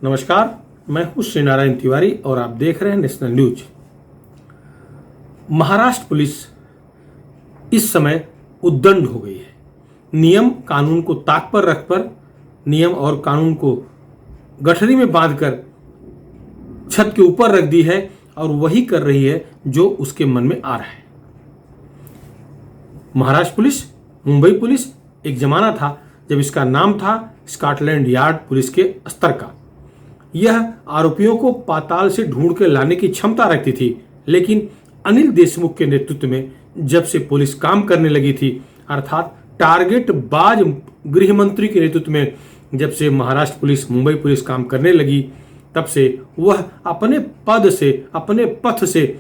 नमस्कार, मैं हूं श्री नारायण तिवारी और आप देख रहे हैं नेशनल न्यूज। महाराष्ट्र पुलिस इस समय उद्दंड हो गई है। नियम कानून को ताक पर रखकर, नियम और कानून को गठरी में बांधकर छत के ऊपर रख दी है और वही कर रही है जो उसके मन में आ रहा है। महाराष्ट्र पुलिस, मुंबई पुलिस एक जमाना था जब इसका नाम था स्कॉटलैंड यार्ड पुलिस के स्तर का। यह आरोपियों को पाताल से ढूंढ कर लाने की क्षमता रखती थी, लेकिन अनिल देशमुख के नेतृत्व में जब से पुलिस काम करने लगी थी, अर्थात टारगेट बाज गृह मंत्री के नेतृत्व में जब से महाराष्ट्र पुलिस, मुंबई पुलिस काम करने लगी, तब से वह अपने पद से, अपने पथ से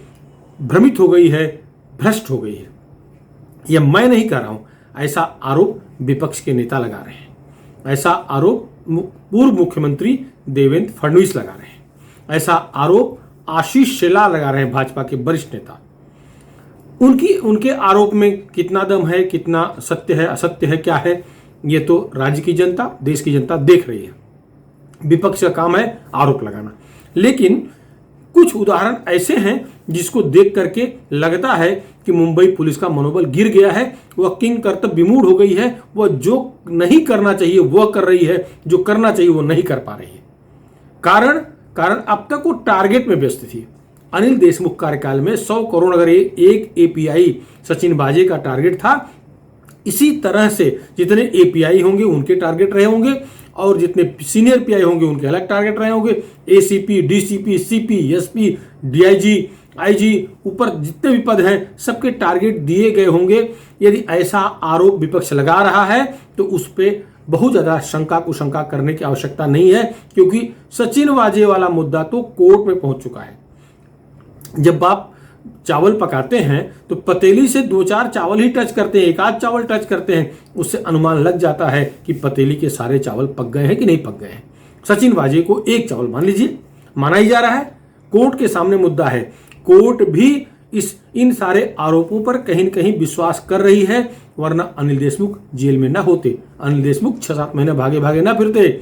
भ्रमित हो गई है, भ्रष्ट हो गई है। यह मैं नहीं कह रहा हूं, ऐसा आरोप विपक्ष के नेता लगा रहे हैं। ऐसा आरोप पूर्व मुख्यमंत्री देवेंद्र फडणवीस लगा रहे हैं। ऐसा आरोप आशीष शेलार लगा रहे हैं, भाजपा के वरिष्ठ नेता। उनके आरोप में कितना दम है, कितना सत्य है, असत्य है, क्या है, ये तो राज्य की जनता, देश की जनता देख रही है। विपक्ष का काम है आरोप लगाना, लेकिन कुछ उदाहरण ऐसे हैं जिसको देख करके लगता है कि मुंबई पुलिस का मनोबल गिर गया है, वह किंग कर्तव्य विमूढ़ हो गई है, वह जो नहीं करना चाहिए वह कर रही है, जो करना चाहिए वो नहीं कर पा रही है। कारण अब तक वो टारगेट में व्यस्त थी। अनिल देशमुख कार्यकाल में 100 करोड़ अगर एक एपीआई सचिन वाजे का टारगेट था, इसी तरह से जितने एपीआई होंगे उनके टारगेट रहे होंगे और जितने सीनियर पीआई होंगे उनके अलग टारगेट रहे होंगे। ACP, DCP, CP, SP, DIG, IG, ऊपर जितने भी पद हैं सबके टारगेट दिए गए होंगे। यदि ऐसा आरोप विपक्ष लगा रहा है तो उस पर बहुत ज्यादा शंका कुशंका करने की आवश्यकता नहीं है, क्योंकि सचिन वाजे वाला मुद्दा तो कोर्ट में पहुंच चुका है। जब आप चावल पकाते हैं तो पतीली से 2-4 चावल ही टच करते हैं, एक आध चावल टच करते हैं, उससे अनुमान लग जाता है कि पतीली के सारे चावल पक गए हैं कि नहीं पक गए हैं। सचिन वाजे को एक चावल मान लीजिए, माना ही जा रहा है, कोर्ट के सामने मुद्दा है। कोर्ट भी इन सारे आरोपों पर कहीं न कहीं विश्वास कर रही है, वरना अनिल देशमुख जेल में ना होते, अनिल देशमुख 6-7 महीने भागे भागे ना फिरते।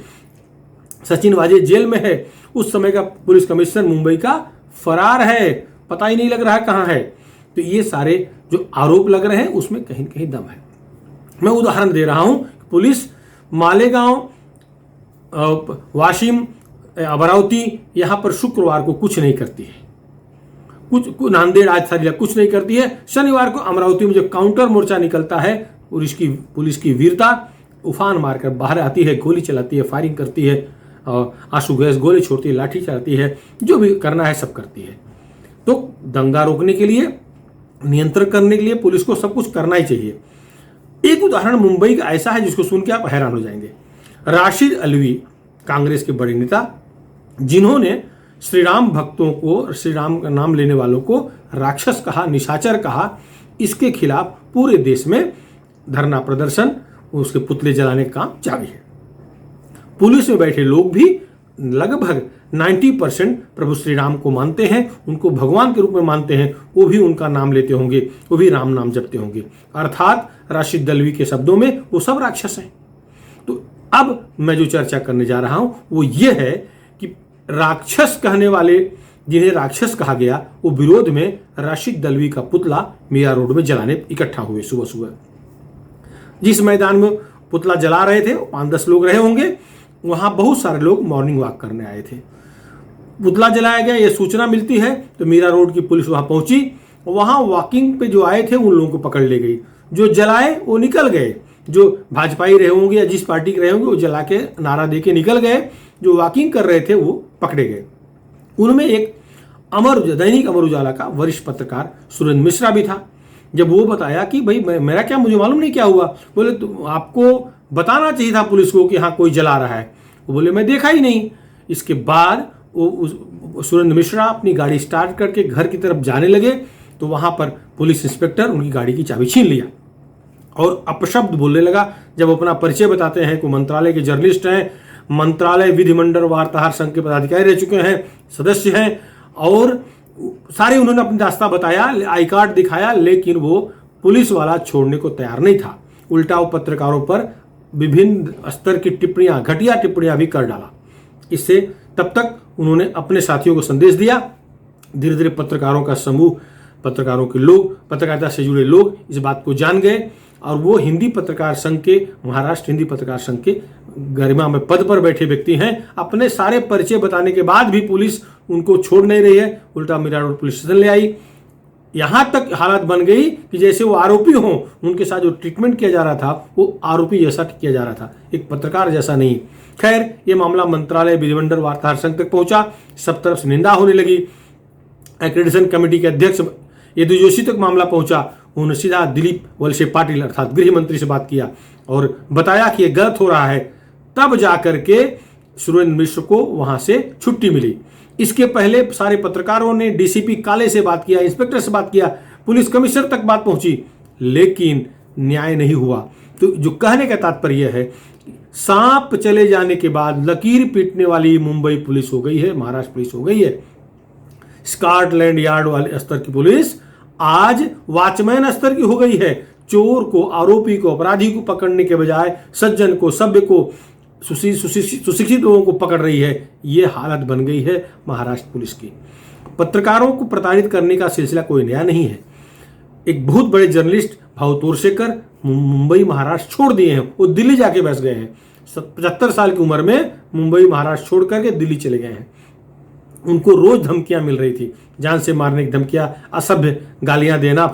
सचिन वाजे जेल में है, उस समय का पुलिस कमिश्नर मुंबई का फरार है, पता ही नहीं लग रहा कहां है। तो ये सारे जो आरोप लग रहे हैं उसमें कहीं न कहीं दम है। मैं उदाहरण दे रहा हूं, पुलिस मालेगांव, वाशिम, अमरावती, यहां पर शुक्रवार को कुछ नहीं करती है, कुछ नांदेड़ आज सारी कुछ नहीं करती है। शनिवार को अमरावती में जो काउंटर मोर्चा निकलता है और इसकी पुलिस की वीरता उफान मारकर बाहर आती है, गोली चलाती है, फायरिंग करती है, आंसू गैस गोली छोड़ती है, लाठी चलाती है, जो भी करना है सब करती है। तो दंगा रोकने के लिए, नियंत्रण करने के लिए पुलिस को सब कुछ करना ही चाहिए। एक उदाहरण मुंबई का ऐसा है जिसको सुन के आप हैरान हो जाएंगे। राशिद अलवी, कांग्रेस के बड़े नेता, जिन्होंने श्री राम भक्तों को, श्री राम का नाम लेने वालों को राक्षस कहा, निशाचर कहा, इसके खिलाफ पूरे देश में धरना प्रदर्शन, उसके पुतले जलाने का काम जारी है। पुलिस में बैठे लोग भी लगभग 90% प्रभु श्री राम को मानते हैं, उनको भगवान के रूप में मानते हैं, वो भी उनका नाम लेते होंगे, वो भी राम नाम जपते होंगे। अर्थात राशिद दलवी के शब्दों में वो सब राक्षस हैं। तो अब मैं जो चर्चा करने जा रहा हूं वो ये है कि राक्षस कहने वाले, जिन्हें राक्षस कहा गया, वो विरोध में राशिद दलवी का पुतला मीरा रोड में जलाने इकट्ठा हुए। सुबह सुबह जिस मैदान में पुतला जला रहे थे 5-10 लोग रहे होंगे, वहां बहुत सारे लोग मॉर्निंग वॉक करने आए थे। पुतला जलाया गया, ये सूचना मिलती है तो मीरा रोड की पुलिस वहां पहुंची। वहां वॉकिंग पे जो आए थे उन लोगों को पकड़ ले गई। जो जलाए वो निकल गए, जो भाजपाई रहे होंगे या जिस पार्टी के रहे होंगे वो जला के नारा दे के निकल गए। जो वॉकिंग कर रहे थे वो पकड़े गए। उनमें एक दैनिक अमर उजाला का वरिष्ठ पत्रकार सुरेंद्र मिश्रा भी था। जब वो बताया कि भाई मेरा क्या, मुझे मालूम नहीं क्या हुआ, बोले तो आपको बताना चाहिए था पुलिस को कि हाँ कोई जला रहा है। वो बोले मैं देखा ही नहीं। इसके बाद वो सुरेंद्र मिश्रा अपनी गाड़ी स्टार्ट करके घर की तरफ जाने लगे तो वहां पर पुलिस इंस्पेक्टर उनकी गाड़ी की चाबी छीन लिया और अपशब्द बोलने लगा। जब अपना परिचय बताते हैं कि मंत्रालय के जर्नलिस्ट हैं, मंत्रालय विधिमंडल वार्ताहर संघ के पदाधिकारी रह चुके हैं, सदस्य हैं, और सारे उन्होंने अपनी दास्तां बताया, आई कार्ड दिखाया, लेकिन वो पुलिस वाला छोड़ने को तैयार नहीं था। उल्टा वो पत्रकारों पर विभिन्न स्तर की टिप्पणियां, घटिया टिप्पणियां भी कर डाला। इससे तब तक उन्होंने अपने साथियों को संदेश दिया। धीरे धीरे पत्रकारों का समूह, पत्रकारों के लोग, पत्रकारिता से जुड़े लोग इस बात को जान गए और वो हिंदी पत्रकार संघ के, महाराष्ट्र हिंदी पत्रकार संघ के गरिमा में पद पर बैठे व्यक्ति हैं। अपने सारे परिचय बताने के बाद भी पुलिस उनको छोड़ नहीं रही है, उल्टा मीरा रोड पुलिस स्टेशन ले आई। यहां तक हालत बन गई कि जैसे वो आरोपी हों, उनके साथ जो ट्रीटमेंट किया जा रहा था वो आरोपी जैसा किया जा रहा था, एक पत्रकार जैसा नहीं। खैर, ये मामला मंत्रालय, विधिमंडल, वार्ताहर संघ तक पहुंचा। सब तरफ से निंदा होने लगी। एक्रेडिटेशन कमेटी के अध्यक्ष यदु जोशी तक मामला पहुंचा। उन्होंने सीधा दिलीप वलसे पाटिल अर्थात गृह मंत्री से बात किया और बताया कि यह गलत हो रहा है। तब जाकर के सुरेंद्र मिश्र को वहां से छुट्टी मिली। इसके पहले सारे पत्रकारों ने डीसीपी काले से बात किया, इंस्पेक्टर से बात किया, पुलिस कमिश्नर तक बात पहुंची, लेकिन न्याय नहीं हुआ। तो जो कहने का तात्पर्य है, सांप चले जाने के बाद लकीर पीटने वाली मुंबई पुलिस हो गई है, महाराष्ट्र पुलिस हो गई है। स्कॉटलैंड यार्ड वाले स्तर की पुलिस आज वॉचमैन स्तर की हो गई है। चोर को, आरोपी को, अपराधी को पकड़ने के बजाय सज्जन को, सभ्य को, सुशिक्षित लोगों को पकड़ रही है। ये हालत बन गई है महाराष्ट्र पुलिस की। पत्रकारों को प्रताड़ित करने का सिलसिला कोई नया नहीं है। एक बहुत बड़े जर्नलिस्ट भाऊ तोरसेकर मुंबई महाराष्ट्र छोड़ दिए हैं, वो दिल्ली जाके बस गए हैं। 75 साल की उम्र में मुंबई महाराष्ट्र छोड़ करके दिल्ली चले गए हैं। उनको रोज धमकियां मिल रही थी, जान से मारने की धमकियां, असभ्य गालियां देना,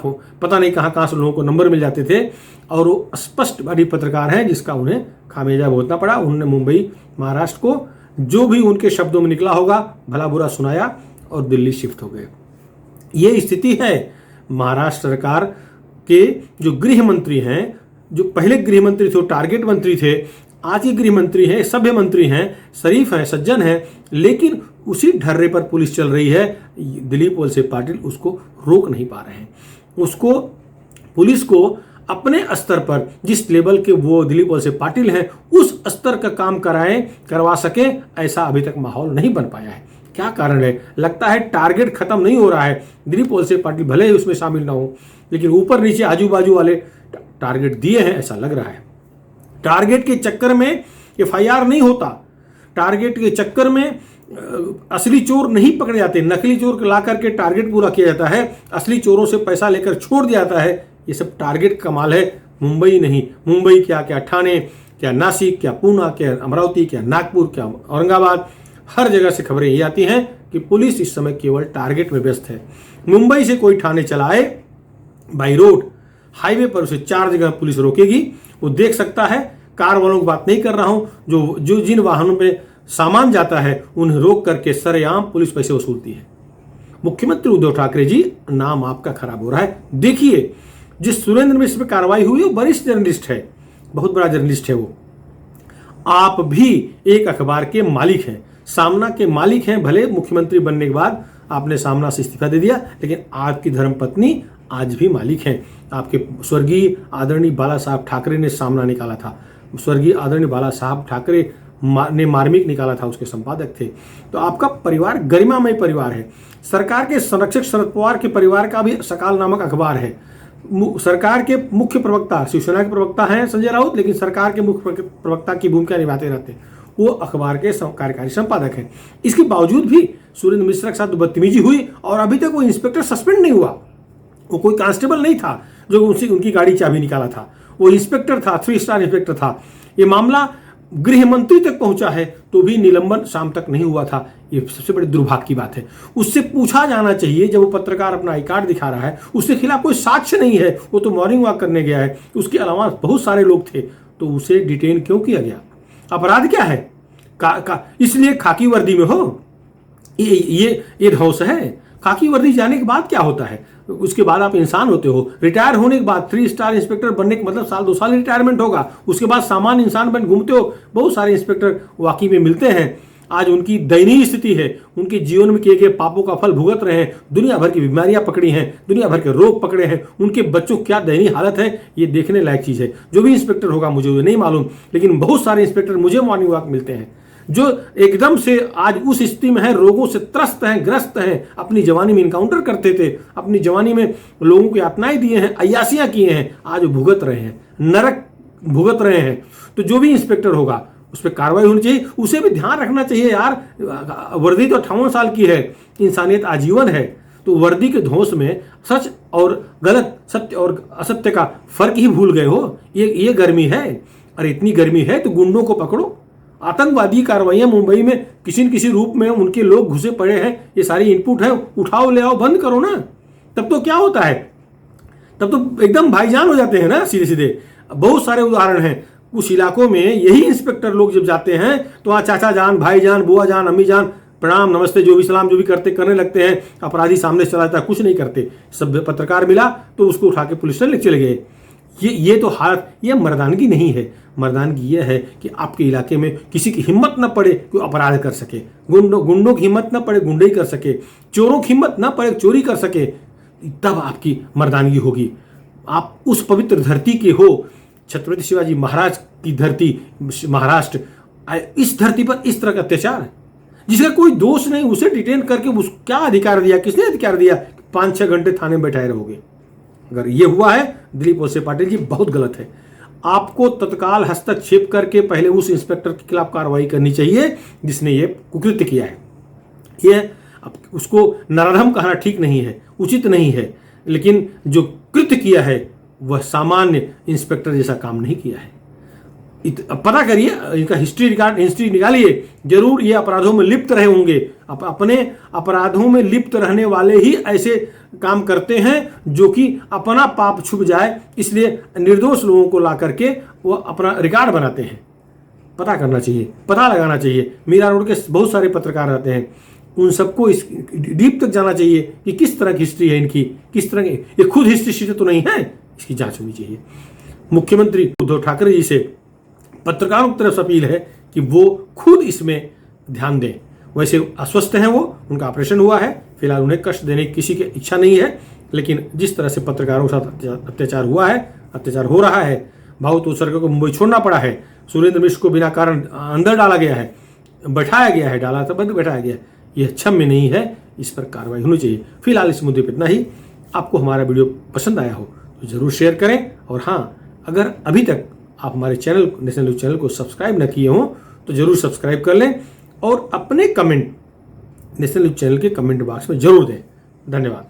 पता नहीं कहां से लोगों को नंबर मिल जाते थे। और वो स्पष्ट बड़ी पत्रकार हैं जिसका उन्हें खामियाजा भुगतना पड़ा। उन्होंने मुंबई महाराष्ट्र को जो भी उनके शब्दों में निकला होगा भला बुरा सुनाया और दिल्ली शिफ्ट हो गए। ये स्थिति है महाराष्ट्र सरकार के जो गृह मंत्री हैं, जो पहले गृह मंत्री थे वो टारगेट मंत्री थे, आज के गृह मंत्री हैं, सभ्य मंत्री हैं, शरीफ हैं, सज्जन हैं, लेकिन उसी ढर्रे पर पुलिस चल रही है। दिलीप वलसे पाटिल उसको रोक नहीं पा रहे हैं। उसको, पुलिस को अपने स्तर पर जिस लेवल के वो दिलीप वलसे पाटिल हैं उस स्तर का काम करवा सके, ऐसा अभी तक माहौल नहीं बन पाया है। क्या कारण है? लगता है टारगेट खत्म नहीं हो रहा है। दिलीप वलसे पाटिल भले ही उसमें शामिल ना हो, लेकिन ऊपर नीचे आजू बाजू वाले टारगेट दिए हैं, ऐसा लग रहा है। टारगेट के चक्कर में एफआईआर नहीं होता, टारगेट के चक्कर में असली चोर नहीं पकड़े जाते, नकली चोर ला करके टारगेट पूरा किया जाता है, असली चोरों से पैसा लेकर छोड़ दिया जाता है। ये सब टारगेट कमाल है। मुंबई नहीं, मुंबई क्या ठाणे, क्या नासिक, क्या पूना, क्या अमरावती, क्या नागपुर, क्या औरंगाबाद, हर जगह से खबरें ये आती हैं कि पुलिस इस समय केवल टारगेट में व्यस्त है। मुंबई से कोई ठाणे चलाए बाई रोड, हाईवे पर उसे 4 जगह पुलिस रोकेगी। वो देख सकता है, कार वालों की बात नहीं कर रहा हूं, जो जिन वाहनों में सामान जाता है उन्हें रोक करके सरेआम पुलिस पैसे वसूलती है। मुख्यमंत्री उद्धव ठाकरे जी, नाम आपका खराब हो रहा है। देखिए, जिस सुरेंद्र मिश्र पर कार्रवाई हुई वो वरिष्ठ जर्नलिस्ट है, बहुत बड़ा जर्नलिस्ट है वो। आप भी एक अखबार के मालिक हैं, सामना के मालिक हैं। भले मुख्यमंत्री बनने के बाद आपने सामना से इस्तीफा दे दिया, लेकिन आपकी धर्मपत्नी आज भी मालिक हैं। आपके स्वर्गीय आदरणीय बाला साहब ठाकरे ने सामना निकाला था, स्वर्गीय आदरणीय बाला साहब ठाकरे ने मार्मिक निकाला था, उसके संपादक थे। तो आपका परिवार गरिमामय परिवार है। सरकार के संरक्षक शरद पवार के परिवार का भी सकाल नामक अखबार है। सरकार के मुख्य प्रवक्ता, शिवसेना के प्रवक्ता हैं संजय राउत, लेकिन सरकार के मुख्य प्रवक्ता की भूमिका निभाते रहते हैं। वो अखबार के कार्यकारी संपादक हैं। इसके बावजूद भी सुरेंद्र मिश्रा के साथ बदतमीजी हुई और अभी तक वो इंस्पेक्टर सस्पेंड नहीं हुआ। वो कोई कांस्टेबल नहीं था जो उनकी गाड़ी चाबी निकाला था, वो इंस्पेक्टर था, 3 स्टार इंस्पेक्टर था। ये मामला गृह मंत्री तक पहुंचा है तो भी निलंबन शाम तक नहीं हुआ था। ये सबसे बड़ी दुर्भाग्य की बात है। उससे पूछा जाना चाहिए, जब वो पत्रकार अपना आई कार्ड दिखा रहा है, उसके खिलाफ कोई साक्ष्य नहीं है, वो तो मॉर्निंग वॉक करने गया है, उसके अलावा बहुत सारे लोग थे, तो उसे डिटेन क्यों किया गया? अपराध क्या है? इसलिए खाकी वर्दी में हो, ये धौस है। खाकी वर्दी जाने के बाद क्या होता है? उसके बाद आप इंसान होते हो। रिटायर होने के बाद 3 स्टार इंस्पेक्टर बनने के मतलब 1-2 साल रिटायरमेंट होगा, उसके बाद सामान्य इंसान बन घूमते हो। बहुत सारे इंस्पेक्टर वाकई में मिलते हैं। आज उनकी दयनीय स्थिति है, उनके जीवन में किए गए पापों का फल भुगत रहे हैं, दुनिया भर की बीमारियां पकड़ी हैं, दुनिया भर के रोग पकड़े हैं, उनके बच्चों की क्या दयनीय हालत है, ये देखने लायक चीज़ है। जो भी इंस्पेक्टर होगा, मुझे नहीं मालूम, लेकिन बहुत सारे इंस्पेक्टर मुझे मॉर्निंग वॉक मिलते हैं जो एकदम से आज उस स्थिति में है, रोगों से त्रस्त हैं, ग्रस्त हैं। अपनी जवानी में इनकाउंटर करते थे, अपनी जवानी में लोगों को यातनाएं दिए हैं, अय्यासियां किए हैं, आज भुगत रहे हैं, नरक भुगत रहे हैं। तो जो भी इंस्पेक्टर होगा उस पर कार्रवाई होनी चाहिए। उसे भी ध्यान रखना चाहिए यार, वर्दी तो 58 साल की है, इंसानियत आजीवन है। तो वर्दी के धौंस में सच और गलत, सत्य और असत्य का फर्क ही भूल गए हो। ये गर्मी है। अरे इतनी गर्मी है तो गुंडों को पकड़ो। आतंकवादी कार्रवाइयां मुंबई में किसी न किसी रूप में उनके लोग घुसे पड़े हैं, ये सारी इनपुट है, उठाओ ले आओ, बंद करो ना। तब तो क्या होता है, तब तो एकदम भाईजान हो जाते हैं ना सीधे सीधे। बहुत सारे उदाहरण हैं। कुछ इलाकों में यही इंस्पेक्टर लोग जब जाते हैं तो वहाँ चाचा जान, भाई जान, बुआ जान, अम्मी जान, प्रणाम नमस्ते जो भी सलाम जो भी करने लगते हैं। अपराधी सामने से चला जाता है, कुछ नहीं करते। सब पत्रकार मिला तो उसको उठा के पुलिस स्टेशन ले चले गए। ये तो हालत, ये मर्दानगी नहीं है। मर्दानगी ये है कि आपके इलाके में किसी की हिम्मत न पड़े कोई अपराध कर सके, गुंडों की हिम्मत न पड़े गुंडे कर सके, चोरों की हिम्मत न पड़े चोरी कर सके, तब आपकी मर्दानगी होगी। आप उस पवित्र धरती के हो, छत्रपति शिवाजी महाराज की धरती महाराष्ट्र। इस धरती पर इस तरह का अत्याचार, जिसका कोई दोष नहीं, उसे डिटेन करके उस क्या अधिकार दिया, किसने अधिकार दिया 5-6 घंटे थाने में बैठाए रहोगे? अगर ये हुआ है दिलीप वलसे पाटिल जी, बहुत गलत है। आपको तत्काल हस्तक्षेप करके पहले उस इंस्पेक्टर के खिलाफ कार्रवाई करनी चाहिए जिसने ये कुकृत्य किया है। ये उसको नराधम कहना ठीक नहीं है, उचित नहीं है, लेकिन जो कृत्य किया है वह सामान्य इंस्पेक्टर जैसा काम नहीं किया है। पता करिए इनका हिस्ट्री निकालिए, जरूर ये अपराधों में लिप्त रहे होंगे। अपने अपराधों में लिप्त रहने वाले ही ऐसे काम करते हैं जो कि अपना पाप छुप जाए, इसलिए निर्दोष लोगों को ला करके वो अपना रिकॉर्ड बनाते हैं। पता करना चाहिए, पता लगाना चाहिए। मीरा रोड के बहुत सारे पत्रकार रहते हैं, उन सबको इस डीप तक जाना चाहिए कि किस तरह की हिस्ट्री है इनकी, किस तरह की, ये खुद हिस्ट्री शीट तो नहीं है, इसकी जांच होनी चाहिए। मुख्यमंत्री उद्धव ठाकरे जी से पत्रकारों की तरफ से अपील है कि वो खुद इसमें ध्यान दें। वैसे अस्वस्थ हैं वो, उनका ऑपरेशन हुआ है, फिलहाल उन्हें कष्ट देने की किसी की इच्छा नहीं है, लेकिन जिस तरह से पत्रकारों के साथ अत्याचार हुआ है, अत्याचार हो रहा है, भावुक उत्सर्ग को मुंबई छोड़ना पड़ा है, सुरेंद्र मिश्र को बिना कारण अंदर डाला गया है, बैठाया गया है, डाला था बंद बैठाया गया, यह क्षम्य नहीं है। इस पर कार्रवाई होनी चाहिए। फिलहाल इस मुद्दे पर इतना ही। आपको हमारा वीडियो पसंद आया हो तो जरूर शेयर करें, और हाँ, अगर अभी तक आप हमारे चैनल नेशनल न्यूज़ चैनल को सब्सक्राइब न किए हों तो जरूर सब्सक्राइब कर लें, और अपने कमेंट नेशनल न्यूज़ चैनल के कमेंट बॉक्स में जरूर दें। धन्यवाद।